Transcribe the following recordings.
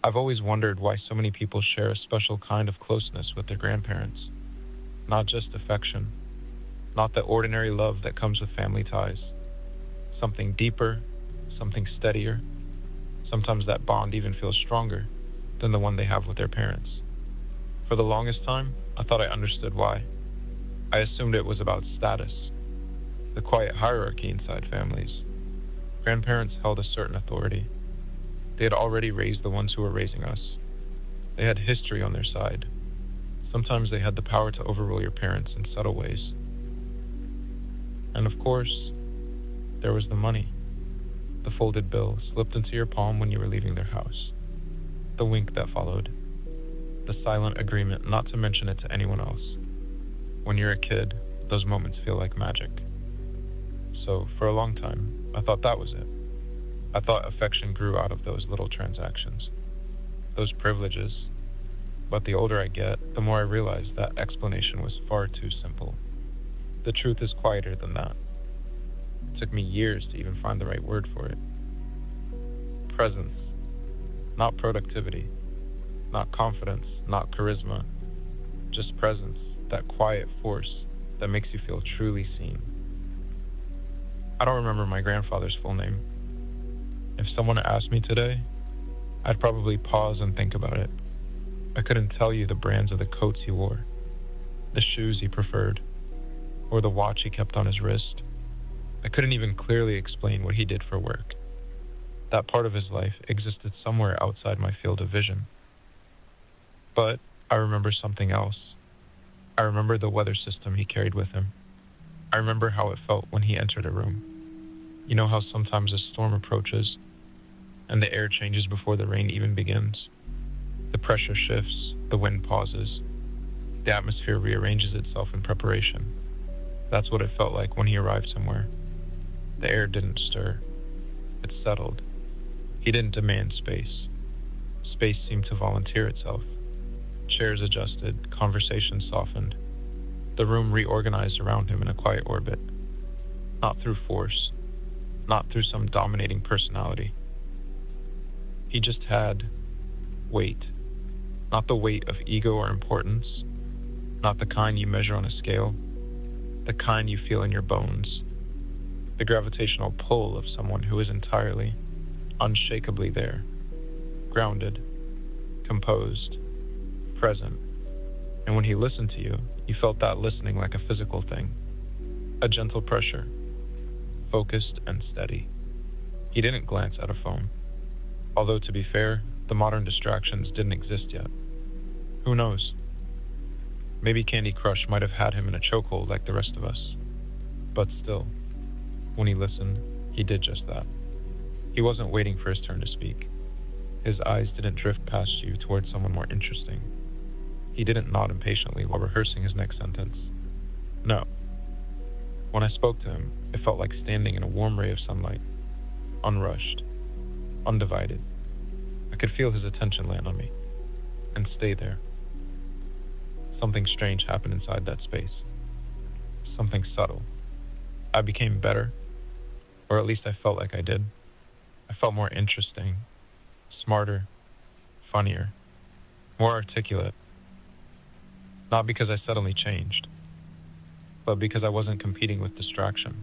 I've always wondered why so many people share a special kind of closeness with their grandparents. Not just affection, not the ordinary love that comes with family ties. Something deeper, something steadier. Sometimes that bond even feels stronger than the one they have with their parents. For the longest time, I thought I understood why. I assumed it was about status, the quiet hierarchy inside families. Grandparents held a certain authority. They had already raised the ones who were raising us. They had history on their side. Sometimes they had the power to overrule your parents in subtle ways. And of course, there was the money. The folded bill slipped into your palm when you were leaving their house. The wink that followed. The silent agreement not to mention it to anyone else. When you're a kid, those moments feel like magic. So, for a long time, I thought that was it. I thought affection grew out of those little transactions, those privileges. But the older I get, the more I realize that explanation was far too simple. The truth is quieter than that. It took me years to even find the right word for it. Presence, not productivity, not confidence, not charisma, just presence, that quiet force that makes you feel truly seen. I don't remember my grandfather's full name. If someone asked me today, I'd probably pause and think about it. I couldn't tell you the brands of the coats he wore, the shoes he preferred, or the watch he kept on his wrist. I couldn't even clearly explain what he did for work. That part of his life existed somewhere outside my field of vision. But I remember something else. I remember the weather system he carried with him. I remember how it felt when he entered a room. You know how sometimes a storm approaches, and the air changes before the rain even begins? The pressure shifts, the wind pauses, the atmosphere rearranges itself in preparation. That's what it felt like when he arrived somewhere. The air didn't stir. It settled. He didn't demand space. Space seemed to volunteer itself. Chairs adjusted, conversation softened. The room reorganized around him in a quiet orbit. Not through force, not through some dominating personality. He just had weight. Not the weight of ego or importance, not the kind you measure on a scale, the kind you feel in your bones. The gravitational pull of someone who is entirely, unshakably there, grounded, composed, present. And when he listened to you, you felt that listening like a physical thing, a gentle pressure, focused and steady. He didn't glance at a phone. Although, to be fair, the modern distractions didn't exist yet. Who knows? Maybe Candy Crush might have had him in a chokehold like the rest of us. But still, when he listened, he did just that. He wasn't waiting for his turn to speak. His eyes didn't drift past you towards someone more interesting. He didn't nod impatiently while rehearsing his next sentence. No. When I spoke to him, it felt like standing in a warm ray of sunlight, unrushed, undivided. I could feel his attention land on me, and stay there. Something strange happened inside that space. Something subtle. I became better, or at least I felt like I did. I felt more interesting, smarter, funnier, more articulate. Not because I suddenly changed, but because I wasn't competing with distraction.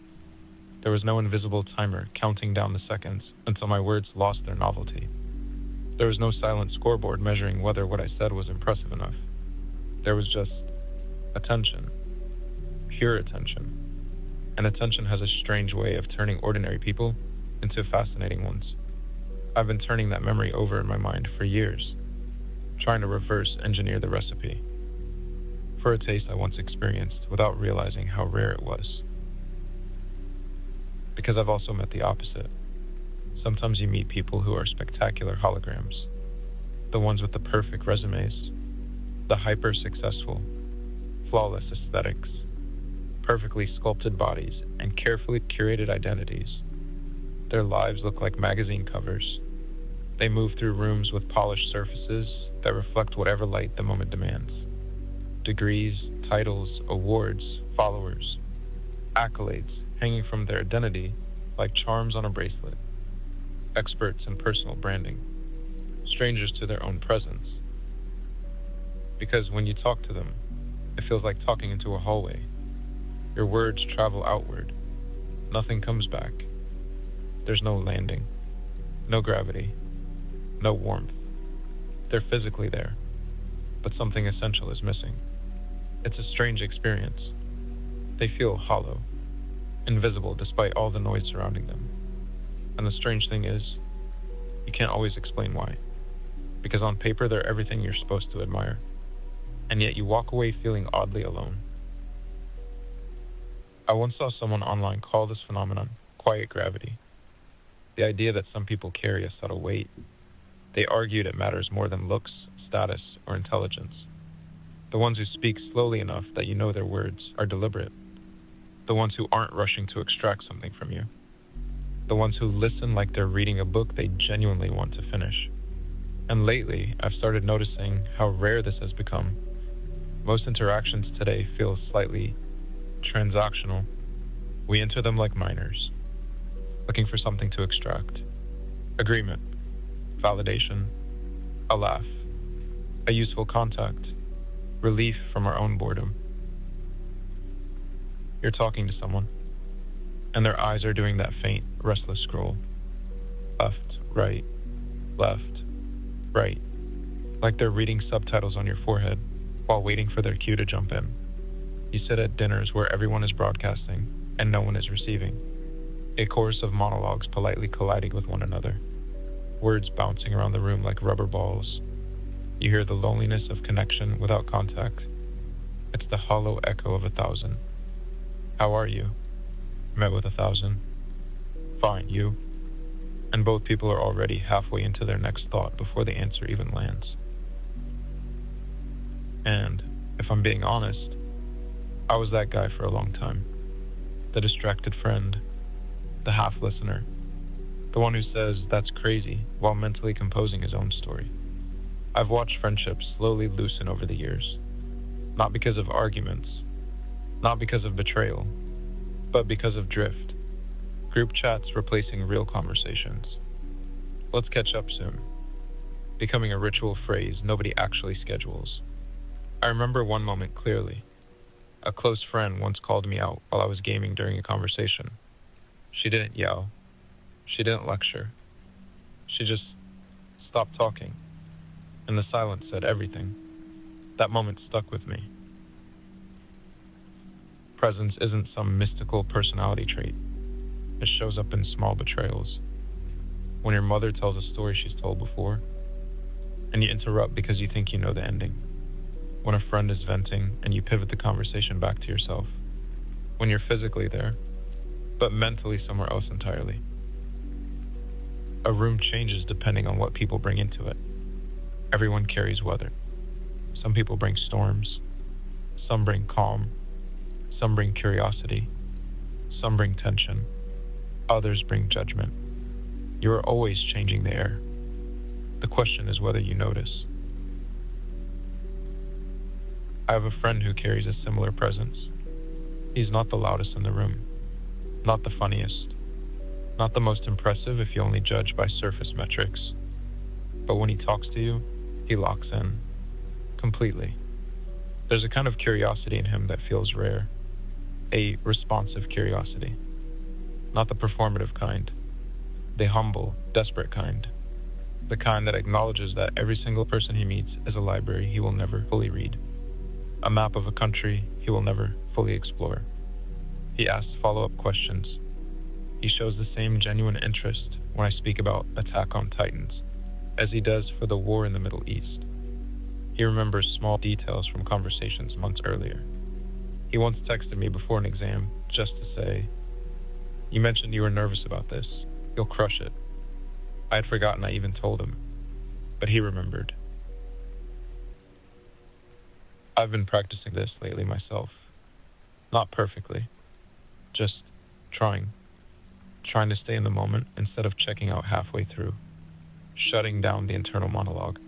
There was no invisible timer counting down the seconds until my words lost their novelty. There was no silent scoreboard measuring whether what I said was impressive enough. There was just attention, pure attention. And attention has a strange way of turning ordinary people into fascinating ones. I've been turning that memory over in my mind for years, trying to reverse engineer the recipe for a taste I once experienced without realizing how rare it was. Because I've also met the opposite. Sometimes you meet people who are spectacular holograms, the ones with the perfect resumes, the hyper-successful, flawless aesthetics, perfectly sculpted bodies, and carefully curated identities. Their lives look like magazine covers. They move through rooms with polished surfaces that reflect whatever light the moment demands. Degrees, titles, awards, followers, accolades hanging from their identity like charms on a bracelet. Experts in personal branding. strangers to their own presence. Because when you talk to them, it feels like talking into a hallway. Your words travel outward. Nothing comes back. There's no landing, no gravity, no warmth. They're physically there, but something essential is missing. It's a strange experience. They feel hollow, invisible despite all the noise surrounding them. And the strange thing is, you can't always explain why. Because on paper, they're everything you're supposed to admire. And yet you walk away feeling oddly alone. I once saw someone online call this phenomenon quiet gravity. The idea that some people carry a subtle weight. They argued it matters more than looks, status, or intelligence. The ones who speak slowly enough that you know their words are deliberate. The ones who aren't rushing to extract something from you. The ones who listen like they're reading a book they genuinely want to finish. And lately, I've started noticing how rare this has become. Most interactions today feel slightly transactional. We enter them like miners, looking for something to extract. Agreement, validation, a laugh, a useful contact, relief from our own boredom. You're talking to someone, and their eyes are doing that faint, restless scroll. Left, right, like they're reading subtitles on your forehead while waiting for their cue to jump in. You sit at dinners where everyone is broadcasting and no one is receiving. A chorus of monologues politely colliding with one another, words bouncing around the room like rubber balls. You hear the loneliness of connection without contact. It's the hollow echo of 1,000. How are you? Met with 1,000. Fine, you? And both people are already halfway into their next thought before the answer even lands. And, if I'm being honest, I was that guy for a long time. The distracted friend, the half-listener, the one who says that's crazy while mentally composing his own story. I've watched friendships slowly loosen over the years, not because of arguments, not because of betrayal, but because of drift. Group chats replacing real conversations. Let's catch up soon. Becoming a ritual phrase nobody actually schedules. I remember one moment clearly. A close friend once called me out while I was gaming during a conversation. She didn't yell. She didn't lecture. She just stopped talking. And the silence said everything. That moment stuck with me. Presence isn't some mystical personality trait. It shows up in small betrayals. When your mother tells a story she's told before, and you interrupt because you think you know the ending. When a friend is venting and you pivot the conversation back to yourself. When you're physically there, but mentally somewhere else entirely. A room changes depending on what people bring into it. Everyone carries weather. Some people bring storms. Some bring calm. Some bring curiosity. Some bring tension. Others bring judgment. You are always changing the air. The question is whether you notice. I have a friend who carries a similar presence. He's not the loudest in the room, not the funniest, not the most impressive if you only judge by surface metrics. But when he talks to you, he locks in, completely. There's a kind of curiosity in him that feels rare, a responsive curiosity, not the performative kind, the humble, desperate kind, the kind that acknowledges that every single person he meets is a library he will never fully read. A map of a country he will never fully explore. He asks follow-up questions. He shows the same genuine interest when I speak about Attack on Titans as he does for the war in the Middle East. He remembers small details from conversations months earlier. He once texted me before an exam just to say, "You mentioned you were nervous about this. You'll crush it." I had forgotten I even told him, but he remembered. I've been practicing this lately myself. Not perfectly, just trying to stay in the moment instead of checking out halfway through, shutting down the internal monologue.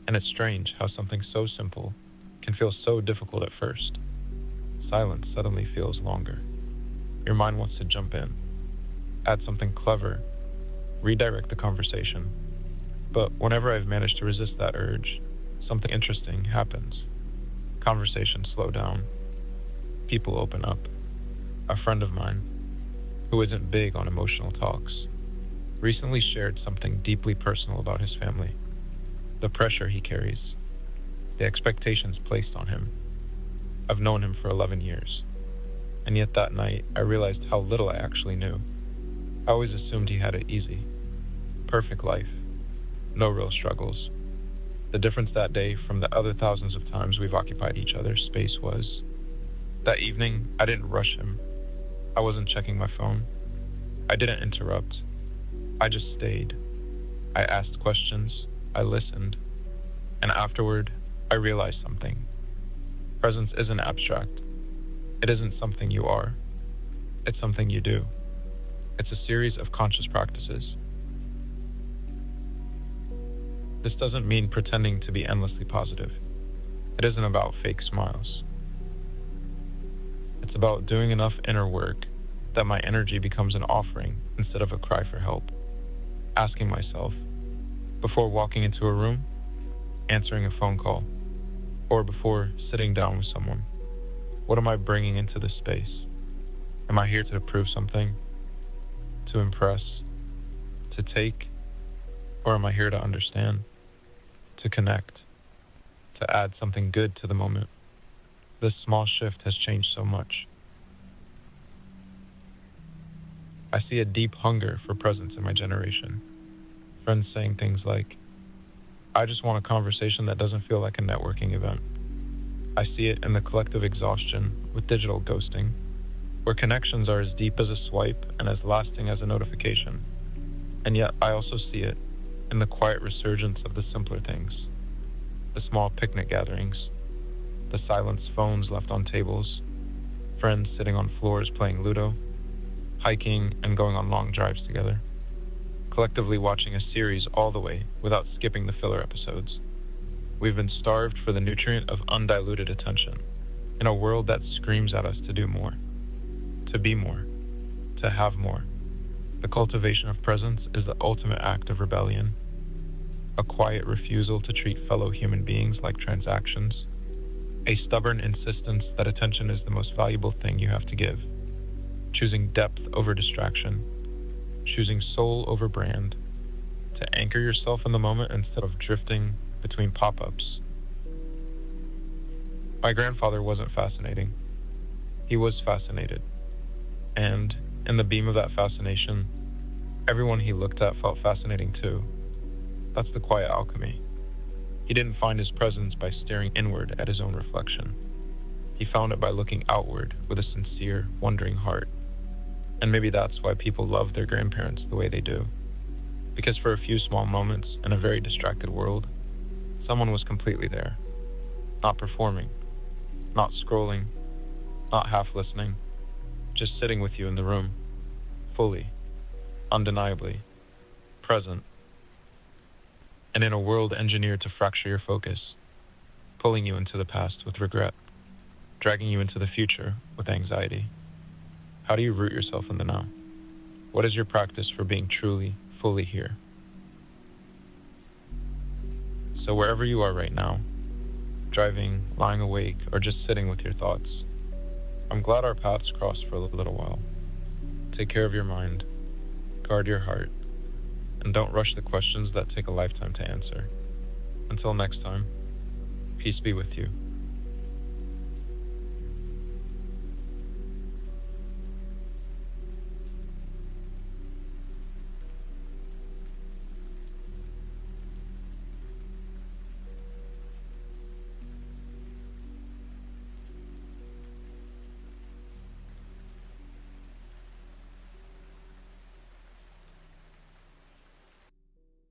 And it's strange how something so simple can feel so difficult at first. Silence suddenly feels longer. Your mind wants to jump in, add something clever, redirect the conversation. But whenever I've managed to resist that urge, something interesting happens. Conversations slow down, people open up. A friend of mine, who isn't big on emotional talks, recently shared something deeply personal about his family, the pressure he carries, the expectations placed on him. I've known him for 11 years, and yet that night I realized how little I actually knew. I always assumed he had it easy, perfect life, no real struggles. The difference that day from the other thousands of times we've occupied each other's space was, that evening, I didn't rush him. I wasn't checking my phone. I didn't interrupt. I just stayed. I asked questions. I listened. And afterward, I realized something. Presence isn't abstract. It isn't something you are. It's something you do. It's a series of conscious practices. This doesn't mean pretending to be endlessly positive. It isn't about fake smiles. It's about doing enough inner work that my energy becomes an offering instead of a cry for help. Asking myself, before walking into a room, answering a phone call, or before sitting down with someone, what am I bringing into this space? Am I here to prove something? To impress? To take? Or am I here to understand? To connect? To add something good to the moment? This small shift has changed so much. I see a deep hunger for presence in my generation. Friends saying things like, I just want a conversation that doesn't feel like a networking event. I see it in the collective exhaustion with digital ghosting, where connections are as deep as a swipe and as lasting as a notification. And yet I also see it in the quiet resurgence of the simpler things, the small picnic gatherings, the silenced phones left on tables, friends sitting on floors playing Ludo, hiking and going on long drives together, collectively watching a series all the way without skipping the filler episodes. We've been starved for the nutrient of undiluted attention in a world that screams at us to do more, to be more, to have more. The cultivation of presence is the ultimate act of rebellion, a quiet refusal to treat fellow human beings like transactions, a stubborn insistence that attention is the most valuable thing you have to give, choosing depth over distraction, choosing soul over brand, to anchor yourself in the moment instead of drifting between pop-ups. My grandfather wasn't fascinating. He was fascinated. And in the beam of that fascination, everyone he looked at felt fascinating too. That's the quiet alchemy. He didn't find his presence by staring inward at his own reflection. He found it by looking outward with a sincere, wondering heart. And maybe that's why people love their grandparents the way they do. Because for a few small moments in a very distracted world, someone was completely there. Not performing, not scrolling, not half listening, just sitting with you in the room, fully, undeniably, present. And in a world engineered to fracture your focus, pulling you into the past with regret, dragging you into the future with anxiety. How do you root yourself in the now? What is your practice for being truly, fully here? So wherever you are right now, driving, lying awake, or just sitting with your thoughts, I'm glad our paths crossed for a little while. Take care of your mind, guard your heart, and don't rush the questions that take a lifetime to answer. Until next time, peace be with you.